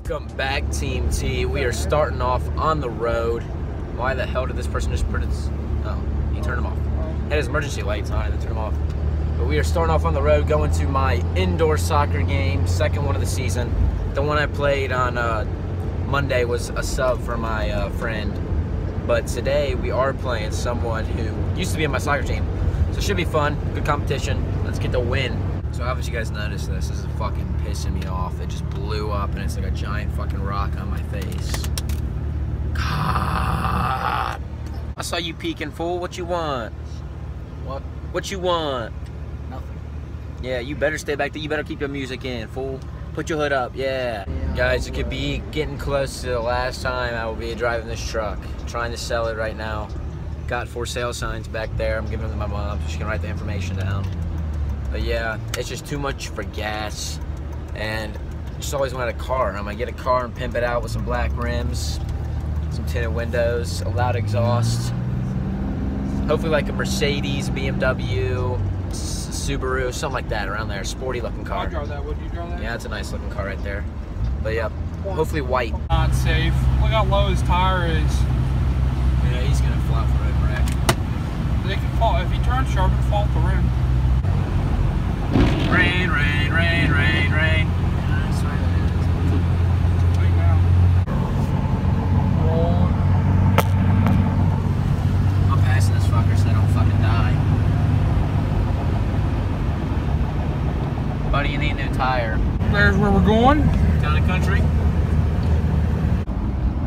Welcome back, Team T. We are starting off on the road. Why the hell did this person just put its... Oh, he turned them off. Had his emergency lights on and then turned them off. But we are starting off on the road, going to my indoor soccer game, second one of the season. The one I played on Monday was a sub for my friend. But today we are playing someone who used to be on my soccer team. So it should be fun, good competition. Let's get the win. So obviously you guys noticed this. This is fucking pissing me off. It just blew up and it's like a giant fucking rock on my face. God. I saw you peeking, fool. What you want? What? What you want? Nothing. Yeah, you better stay back there. You better keep your music in, fool. Put your hood up, yeah. Guys, it could be getting close to the last time I will be driving this truck. Trying to sell it right now. Got for sale signs back there. I'm giving them to my mom so she can write the information down. But yeah, it's just too much for gas. And I just always wanted a car. I'm gonna get a car and pimp it out with some black rims, some tinted windows, a loud exhaust. Hopefully like a Mercedes, BMW, Subaru, something like that around there. Sporty looking car. I drove that. Would you drive that? Yeah, it's a nice looking car right there. But yeah, hopefully white. Not safe. Look how low his tire is. Yeah, he's gonna flop for a wreck. They can fall. If he turns sharp, it'll fall off the rim. Rain, rain, rain, rain, rain. Yeah, that's right. Right now. Roll. I'm passing this fucker so I don't fucking die. Buddy, you need a new tire. There's where we're going. Town and country.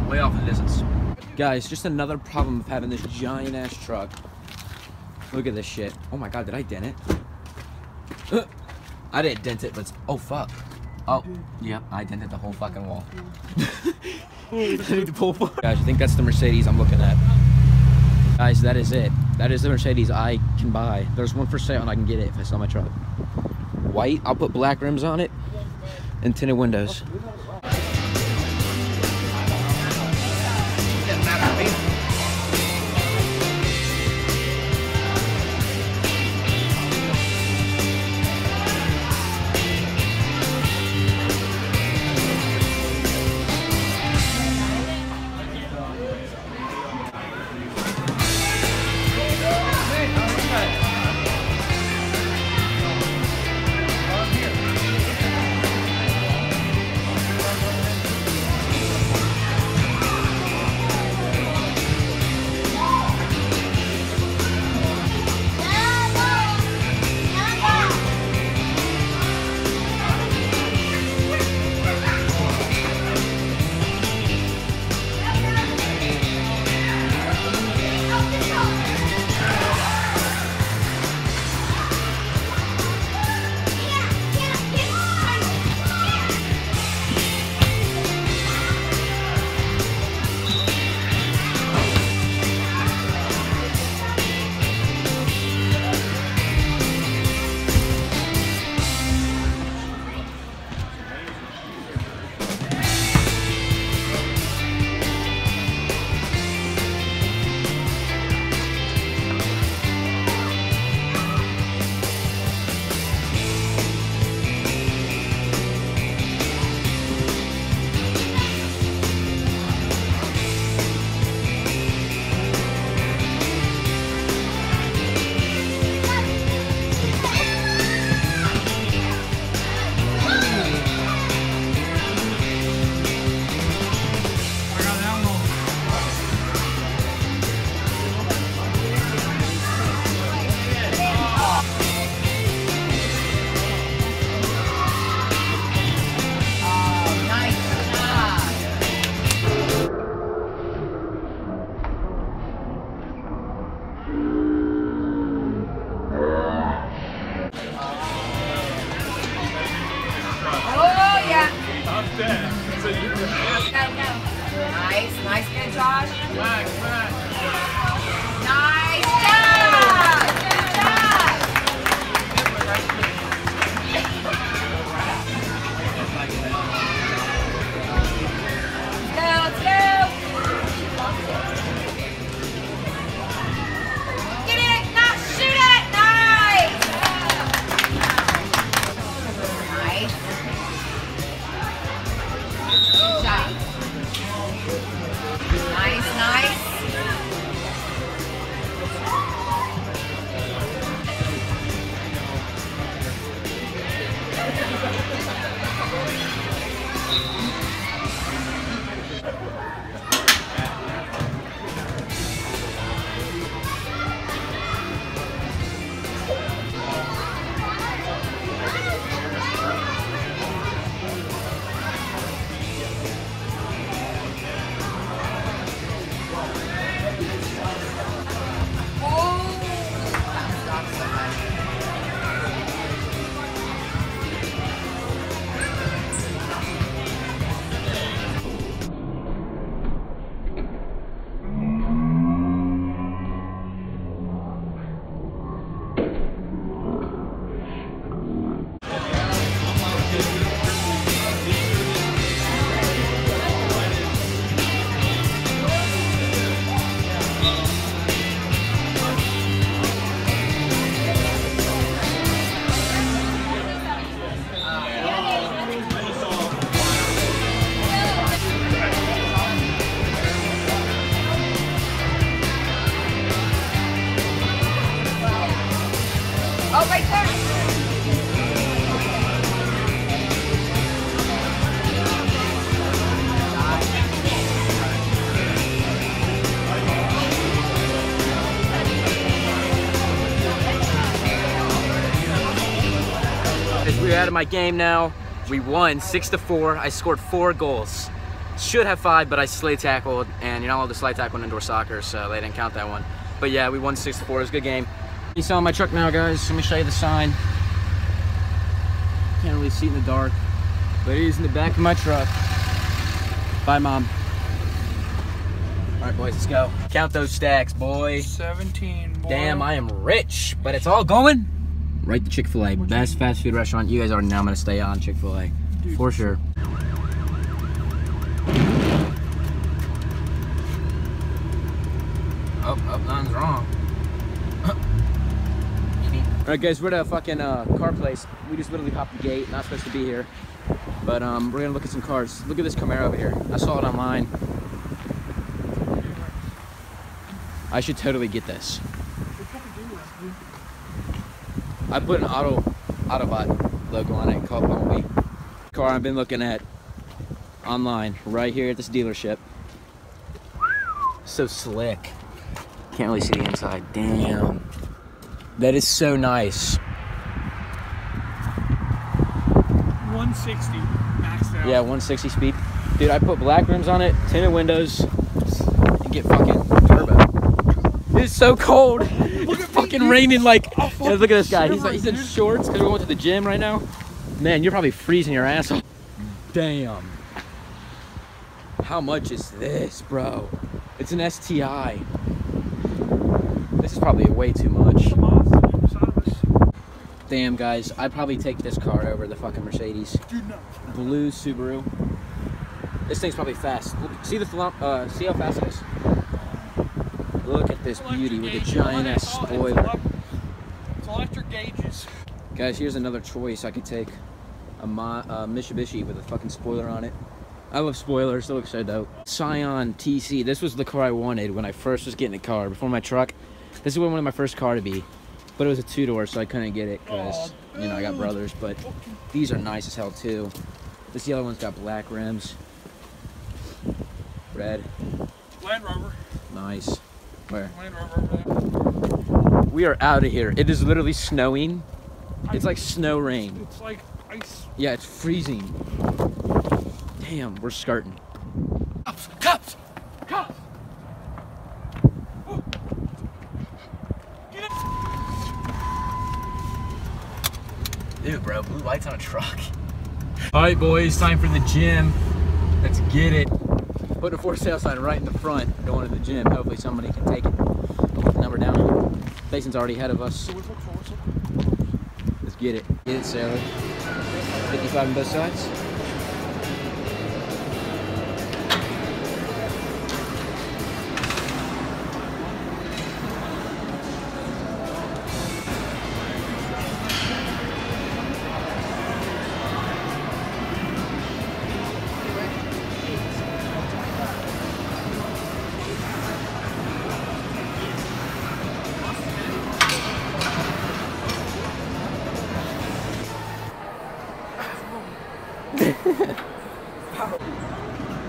Way off in the distance. Guys, just another problem of having this giant ass truck. Look at this shit. Oh my god, did I dent it? I didn't dent it, but it's, oh fuck. Oh, yep, I dented the whole fucking wall. I need to pull forward. Guys, I think that's the Mercedes I'm looking at. Guys, that is it. That is the Mercedes I can buy. There's one for sale and I can get it if I sell my truck. White, I'll put black rims on it and tinted windows. We're out of my game now. We won 6-4. I scored 4 goals. Should have 5, but I slay tackled, and you're not allowed to slay tackle in indoor soccer, so they didn't count that one. But yeah, we won 6-4. It was a good game. You saw my truck now, guys. Let me show you the sign. Can't really see it in the dark, but it is in the back of my truck. Bye, Mom. All right, boys, let's go. Count those stacks, boy. 17, boy. Damn, I am rich, but it's all going right to Chick-fil-A. Best fast food restaurant. You guys already know I'm gonna stay on Chick-fil-A for sure. Oh, nothing's wrong. All right, guys, we're at a fucking car place. We just literally hopped the gate. Not supposed to be here, but we're gonna look at some cars. Look at this Camaro over here. I saw it online. I should totally get this. I put an Autobot logo on it, called Bumblebee. Car I've been looking at online, right here at this dealership. So slick. Can't really see the inside. Damn. That is so nice. 160 maxed out. Yeah, 160 speed. Dude, I put black rims on it, tinted windows, and get fucking turbo. It's so cold. It's fucking raining like. Yeah, look at this guy. He's in shorts because we're going to the gym right now. Man, you're probably freezing your ass off. Damn. How much is this, bro? It's an STI. This is probably way too much. Damn, guys, I'd probably take this car over the fucking Mercedes. Blue Subaru. This thing's probably fast. Look, see how fast it is? Look at this beauty with a giant ass spoiler. It's electric gauges. Guys, here's another choice. I could take a Mitsubishi with a fucking spoiler on it. I love spoilers. They look so dope. Scion TC. This was the car I wanted when I first was getting a car before my truck. This is what I wanted my first car to be, but it was a 2-door, so I couldn't get it because, you know, I got brothers. But these are nice as hell too. This yellow one's got black rims. Red. Land Rover. Nice. Where? Land Rover over there. We are out of here. It is literally snowing. It's like snow rain. It's like ice. Yeah, it's freezing. Damn, we're skirting. Cops! Cops! Cops! Dude, bro, blue lights on a truck. All right, boys, time for the gym. Let's get it. Putting a for sale sign right in the front, going to the gym. Hopefully somebody can take it. I'll put the number down. Station's already ahead of us. Let's get it. Get it, Sailor. 55 on both sides.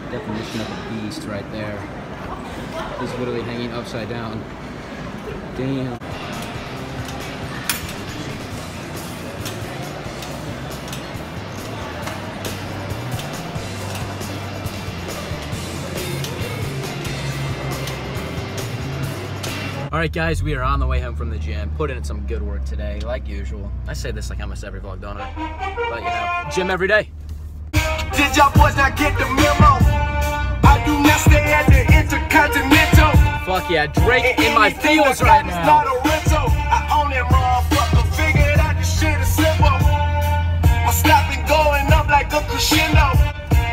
Definition of a beast right there. He's literally hanging upside down. Damn. Alright guys, we are on the way home from the gym. Put in some good work today, like usual. I say this like almost every vlog, don't I? But you know, gym every day. Did y'all boys not get the memo? I do not stay at the Intercontinental. Fuck yeah, Drake in my feels right now. Not a rental. I own that motherfucker. Figured out this shit is simple. My stock been going up like a crescendo.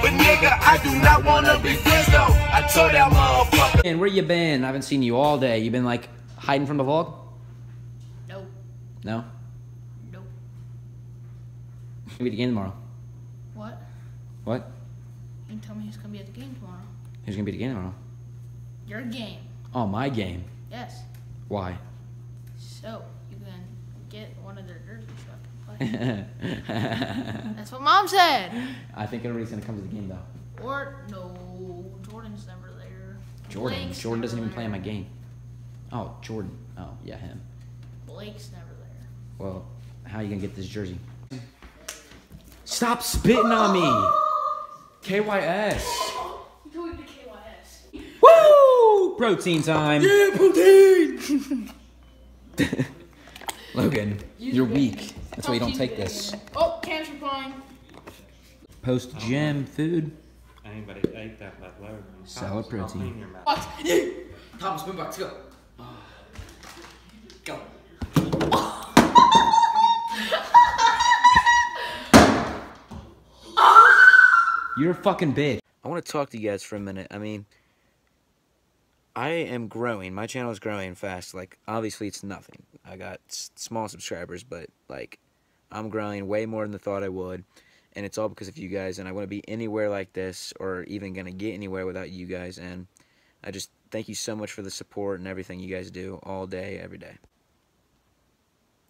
But nigga, I do not wanna be friends though. I told that motherfucker. And where you been? I haven't seen you all day. You been like hiding from the vlog? Nope. No? Nope. Maybe the game tomorrow. What? What? You tell me who's gonna be at the game tomorrow. Who's gonna be the game tomorrow? Your game. Oh, my game. Yes. Why? So you can get one of their jerseys so I can play. That's what Mom said. I think everybody's gonna come to the game though. Or no, Jordan's never there. Jordan Blake's doesn't never even play in my there. game. Oh, Jordan. Oh, yeah, him. Blake's never there. Well, how are you gonna get this jersey? Stop spitting on me! KYS. You going to KYS? Woo! Protein time. Yeah, protein. Logan, you're weak. That's why you don't take this. Oh, Cam's replying. Post gym food. Anybody ate that load? Solid protein. What? Thomas, move back. Let's go. Go. You're a fucking bitch. I want to talk to you guys for a minute. I mean, I am growing. My channel is growing fast. Like, obviously, it's nothing. I got small subscribers, but, like, I'm growing way more than I thought I would. And it's all because of you guys. And I wouldn't be anywhere like this or even going to get anywhere without you guys. And I just thank you so much for the support and everything you guys do all day, every day.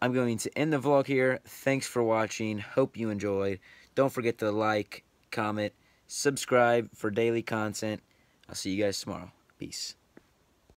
I'm going to end the vlog here. Thanks for watching. Hope you enjoyed. Don't forget to like, comment, subscribe for daily content. I'll see you guys tomorrow. Peace.